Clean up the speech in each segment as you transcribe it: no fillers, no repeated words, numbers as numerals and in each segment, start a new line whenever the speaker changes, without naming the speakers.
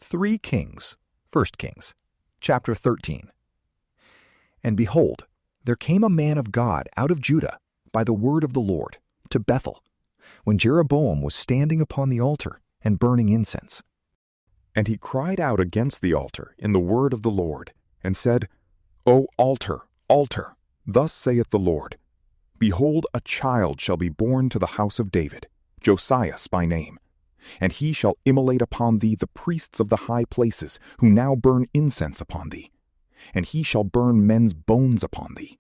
3 Kings, 1 Kings, chapter 13. And behold, there came a man of God out of Juda by the word of the Lord to Bethel, when Jeroboam was standing upon the altar and burning incense. And he cried out against the altar in the word of the Lord, and said, O altar, altar, thus saith the Lord, Behold, a child shall be born to the house of David, Josias by name. And he shall immolate upon thee the priests of the high places, who now burn incense upon thee. And he shall burn men's bones upon thee.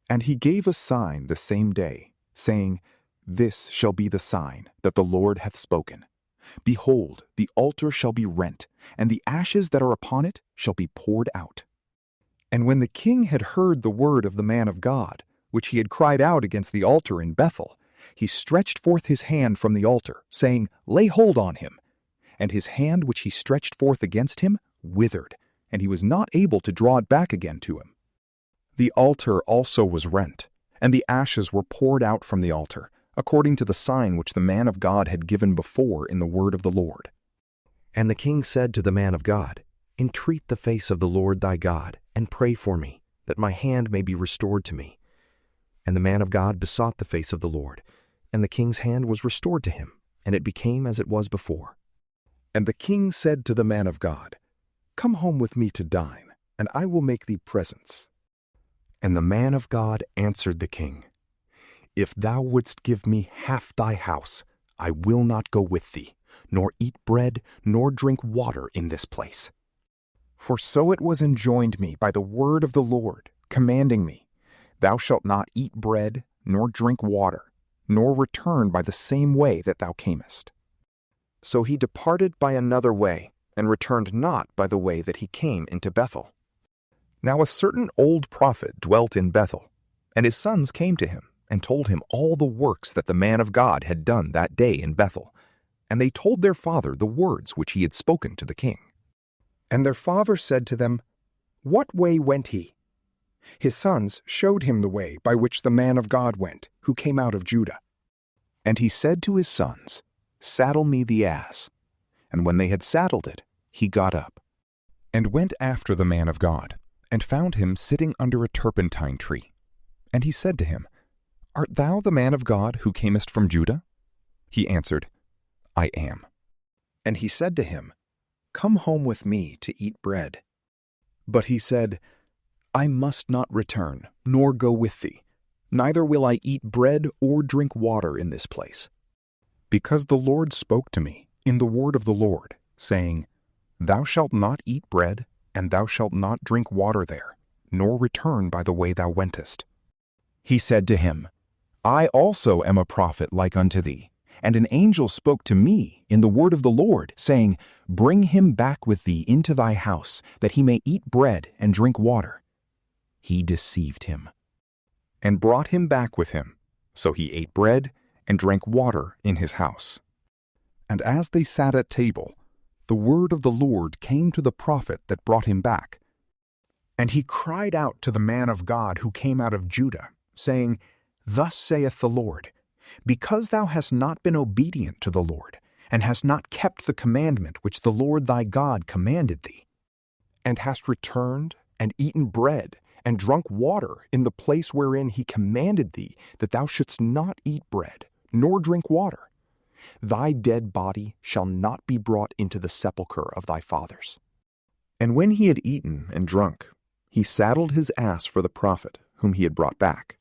And he gave a sign the same day, saying, This shall be the sign that the Lord hath spoken. Behold, the altar shall be rent, and the ashes that are upon it shall be poured out. And when the king had heard the word of the man of God, which he had cried out against the altar in Bethel, he stretched forth his hand from the altar, saying, Lay hold on him. And his hand which he stretched forth against him withered, and he was not able to draw it back again to him. The altar also was rent, and the ashes were poured out from the altar, according to the sign which the man of God had given before in the word of the Lord.
And the king said to the man of God, Entreat the face of the Lord thy God, and pray for me, that my hand may be restored to me. And the man of God besought the face of the Lord, and the king's hand was restored to him, and it became as it was before.
And the king said to the man of God, Come home with me to dine, and I will make thee presents. And the man of God answered the king, If thou wouldst give me half thy house, I will not go with thee, nor eat bread, nor drink water in this place. For so it was enjoined me by the word of the Lord, commanding me, Thou shalt not eat bread, nor drink water, nor return by the same way that thou camest. So he departed by another way, and returned not by the way that he came into Bethel. Now a certain old prophet dwelt in Bethel, and his sons came to him, and told him all the works that the man of God had done that day in Bethel. And they told their father the words which he had spoken to the king. And their father said to them, What way went he? His sons showed him the way by which the man of God went, who came out of Juda. And he said to his sons, Saddle me the ass. And when they had saddled it, he got up, and went after the man of God, and found him sitting under a turpentine tree. And he said to him, Art thou the man of God who camest from Judah? He answered, I am. And he said to him, Come home with me to eat bread. But he said, I must not return, nor go with thee, neither will I eat bread or drink water in this place. Because the Lord spoke to me in the word of the Lord, saying, Thou shalt not eat bread, and thou shalt not drink water there, nor return by the way thou wentest. He said to him, I also am a prophet like unto thee, and an angel spoke to me in the word of the Lord, saying, Bring him back with thee into thy house, that he may eat bread and drink water. He deceived him, and brought him back with him. So he ate bread and drank water in his house. And as they sat at table, the word of the Lord came to the prophet that brought him back. And he cried out to the man of God who came out of Judah, saying, Thus saith the Lord, Because thou hast not been obedient to the Lord, and hast not kept the commandment which the Lord thy God commanded thee, and hast returned and eaten bread, and drunk water in the place wherein he commanded thee that thou shouldst not eat bread, nor drink water, thy dead body shall not be brought into the sepulchre of thy fathers. And when he had eaten and drunk, he saddled his ass for the prophet whom he had brought back.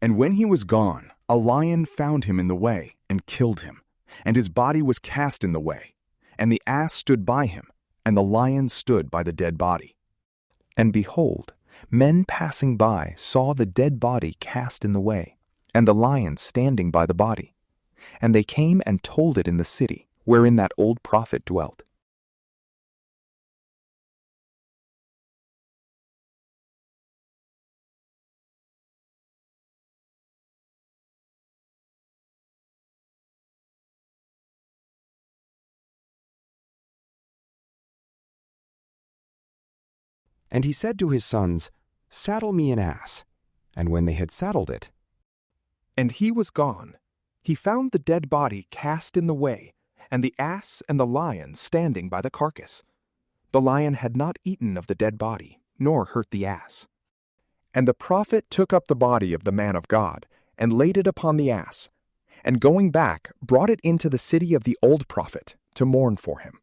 And when he was gone, a lion found him in the way and killed him, and his body was cast in the way. And the ass stood by him, and the lion stood by the dead body. And behold, men passing by saw the dead body cast in the way, and the lion standing by the body. And they came and told it in the city, wherein that old prophet dwelt.
And he said to his sons, Saddle me an ass. And when they had saddled it,
And he was gone. He found the dead body cast in the way,
and the ass and the lion standing by the carcass. The lion had not eaten of the dead body, nor hurt the ass. And the prophet took up the body of the man of God, and laid it upon the ass, and going back brought it into the city of the old prophet, to mourn for him.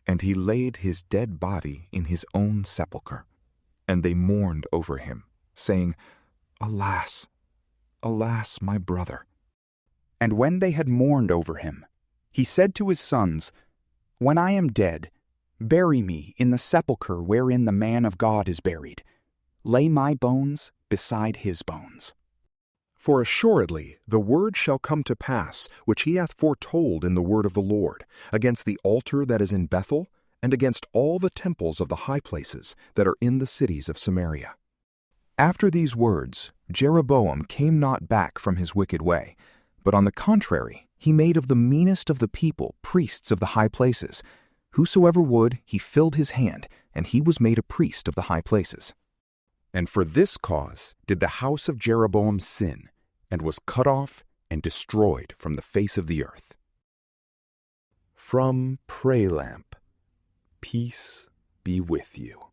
And he laid his dead body in his own sepulchre. And they mourned over him, saying, Alas, alas, my brother.
And when they had mourned over him, he said to his sons, When I am dead, bury me in the sepulchre wherein the man of God is buried. Lay my bones beside his bones.
For assuredly the word shall come to pass, which he hath foretold in the word of the Lord, against the altar that is in Bethel, and against all the temples of the high places that are in the cities of Samaria. After these words, Jeroboam came not back from his wicked way, but on the contrary, he made of the meanest of the people priests of the high places. Whosoever would, he filled his hand, and he was made a priest of the high places. And for this cause did the house of Jeroboam sin, and was cut off and destroyed from the face of the earth. From PrayLamp, peace be with you.